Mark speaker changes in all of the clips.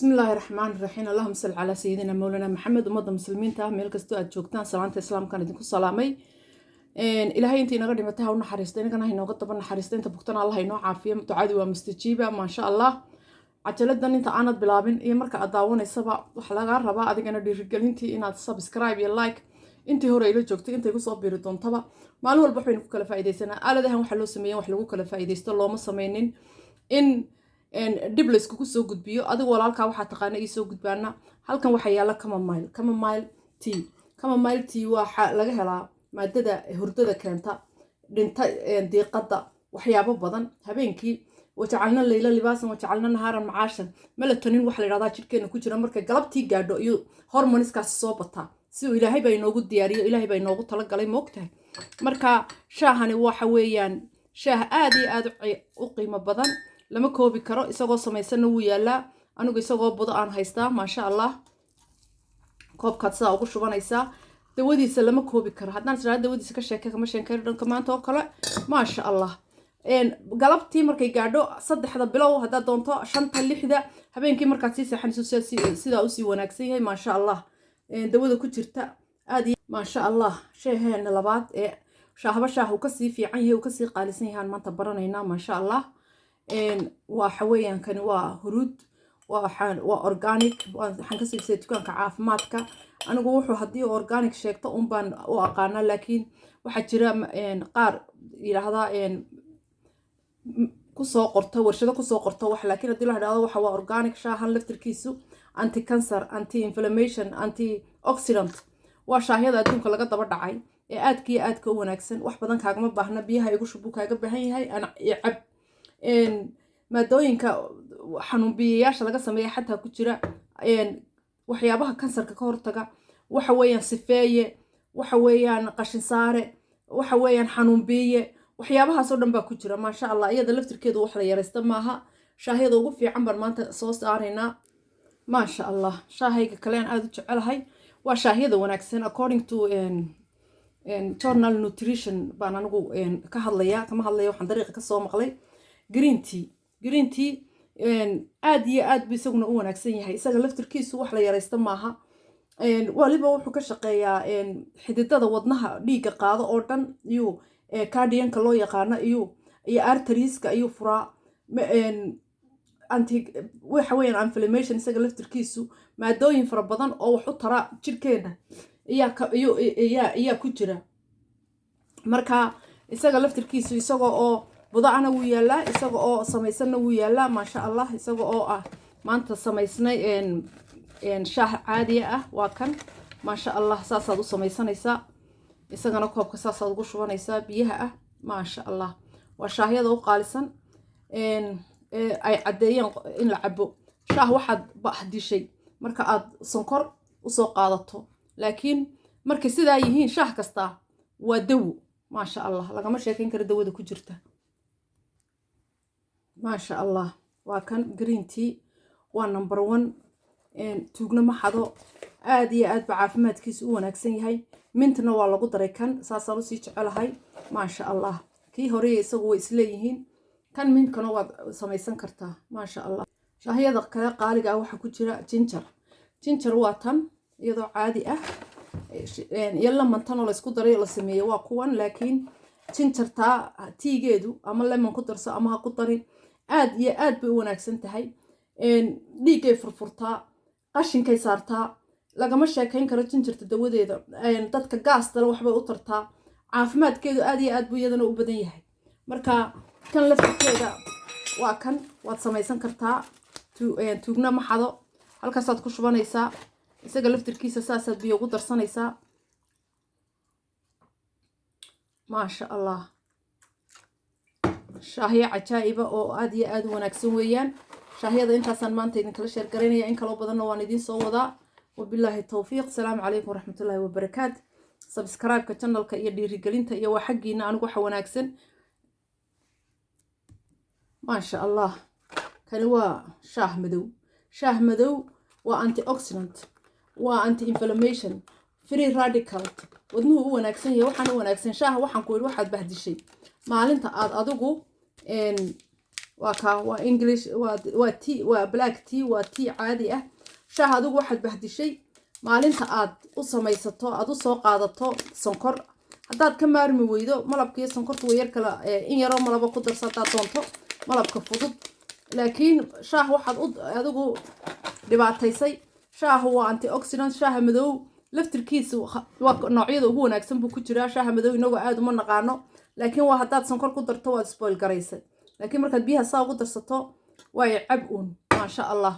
Speaker 1: بسم الله الرحمن الرحيم اللهم صل على سيدنا مولانا محمد ومضى مسلمين تاه ميل كستو aad joogtaan salaanta islaamka aan idinku salaamay ilaahay intii naga dhimatay ha u naxariisto inagana inooga daba naxariisto inta bugtana Allah inoo caafiyo ducadu waa mustajiiba ma sha Allah cajaladan inta aanad bilaabin iyo marka aad daawanaysaba waxa laga rabaa adigana dhiirigelintii inaad subscribe iyo like intii hore ila joogtay intay ku soo biiri doontaba maalin walba waxaynu ku kala faa'iideysanaa aaladahan waxa loo sameeyay wax lagu kala faa'iideysto looma sameeynin in dib la isku soo gudbiyo adigu walaalka waxa taqaan ay soo gudbaana halkan waxa yaala chamomile tea waxa laga helaa maadada hurdada keenta dhinta diiqada waxyaabo badan habeenkii wajacalna leeyla libaasan wajacalna nahaaran macaashan melatonin waxa la yiraahdaa jirkeena ku jira marka galabtii gaadho iyo hormoneskaas soo bata si uu ilaahay bay inoogu diyaariyo ilaahay bay inoogu tala galay moogtahay marka shaahani waxa weeyaan shaah aad iyo aad u qiimo badan lama koobi karo isagoo samaysan uu yaala anigu isagoo budo aan haystaa ma sha Allah koobkaad saa ugu shubanaysaa dawadiisa lama koobi karo haddaan israa dawadiisa ka sheekay kama sheekay dhanka maanta oo kale ma sha Allah galabtii markay gaadho 3 bilow hadda doonto 5 6 habeenkii markaad sii seexanayso sida u sii wanaagsan yahay ma sha Allah dawada ku jirta aad ma sha Allah sheeheen labaad shaahu ka sii fiican yahay oo ka sii qaalisan yahay maanta baranayna ma sha Allah وحويان كان وهرود وأورجانيك وحن كسب سيتكون كعافماتك أنا جوحو هدي أورجانيك شيكتا بان وأقارنا لكن واحد جرا قار إلى هذا كسو قرطة ورشة كسو قرطة واحد لكن هدي له هذا وحوا أورجانيك شاهن لفتر كيسو أنتي كانسر أنتي إنفلاميشن أنتي أوكسيدانت وشاهي هذا دون كلا قطع بدعي آدكي ونكسن واحد بدن كعجم بحنا بيها يقولش بوكا جبهاي هاي أنا يعب maadooyinka xanuun biyayaasha laga sameeyo xataa ku jira waxyaabaha kansarka ka hortaga waxa weeyaan sifeeye waxa weeyaan qashin saare waxa weeyaan xanuun biye waxyaabahaas oo dhan baa ku jira ma sha Allah iyada laftirkeedu wax la yareysta maaha shaahiyada ugu fiican bar maanta soo saarayna ma sha Allah shaahayga kale aan aad u jecelahay waa shaahiyada wanaagsan according to journal nutrition baan anigu ka hadlaya kama hadlayo waxaan dariiqa ka soo maqlay green tea aad iyo aad bi isaguna u wanaagsan yahay isaga laftirkiisu wax la yareysta maaha waliba wuxuu ka shaqeeyaa xididada wadnaha dhiiga qaado oo dhan iyo cardianka loo yaqaan iyo arterieska iyo furaa anti waxa weeyaan inflammation isaga laftirkiisu maadooyin fara badan oo wax u tara jirkeena ayaa ku jira marka isaga laftirkiisu isagoo oo budaana wuu yaala isaga oo samaysan wuu yaala ma sha Allah isaga oo maanta samaysnay shaah caadi ah waa kan ma sha Allah saasaad u samaysanaysaa isagana koobka saasaad ugu shubanaysaa biyaha ah ma sha Allah waa shaahiyada u qaalisan ay cadeeyeen in la cabo shaah waxaad bahdishay marka aad sonkor u soo qaadato laakiin marka sidaa yihiin shaah kasta waa dawo ma sha Allah lagama sheekeyn karo dawada ku jirta ما شاء الله وكان جرين تي ونمبر 1 توجنا ما حدا عادي أد بعافمات كيس ونكسين هاي منتنا والله قدر كان ساسلو سيج على هاي ما شاء الله كي هوري يسوي إسليهين كان من كانوا سميسن كرتا ما شاء الله شاهي هذا كذا قالق أو حكوجرا جينجر واتن يضع عادي يلا منتنا ولا سكودر يلا سمية وقوان لكن جينجر تا تيجيدو أما لما قدر سأمها قدرين aad iyo aad bay u wanaagsan tahay dhiigay furfurtaa qashinkay saartaa lagama sheekayn karo jinjirta dawadeeda dadka gaasta waxbay u tartaa caafimaadkeedu aad iyo aad buu iyadana u badan yahay marka kan lafteeda waa kan waad samaysan kartaa tuugna ma xado halkaasaad ku shubanaysaa isaga laftirkiisa saasaad biyo ugu darsanaysaa ma sha Allah شاهية عجائبة أو عادية عاد ونكسون ويان شاهية ده إنت سان مانتين كل شيء قريني إن كلو بدنا واندين صودا وبالله التوفيق السلام عليكم ورحمة الله وبركاته سبسكرايب كتشانل كيدي رجالين تيا وحقينا أنا وح ونكسن ما شاء الله كانوا شاه مدو وأنتي أوكسيدنت وأنتي إنفلاميشن فري راديكال ودنه هو ونكسن يا وحنا ونكسن شاه وحن كل واحد بهدي شيء maalinta aad adigu waa English waa tea waa black tea waa tea caadi ah shaaha adigu waxaad bahdishay maalinta aad u samaysato aad u soo qaadato sonkor haddaad ka maarmi weydo malabka iyo sonkorta way yar kala in yaroo malaba ku darso haddaad doonto malabka fudud laakiin shaah waxaad adigu dhibaataysay shaahu waa antioxidant shaaha madow laftirkiisu waa noocyada ugu wanaagsan buu ku jiraa shaaha madow inagoo aad uma naqaano laakiin waa haddaad sonkor ku darto waad spoil garaysay laakiin markaad biyaha saa ugu darsato way cab uun maasha allah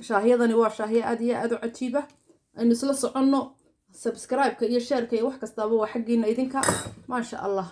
Speaker 1: shaahiyadani waa shaahiyo aad iyo aad u cajiib ah aynu isla soconno subscribe-ka iyo share-ka iyo wax kastaaba waa xaggiina idinka maasha allah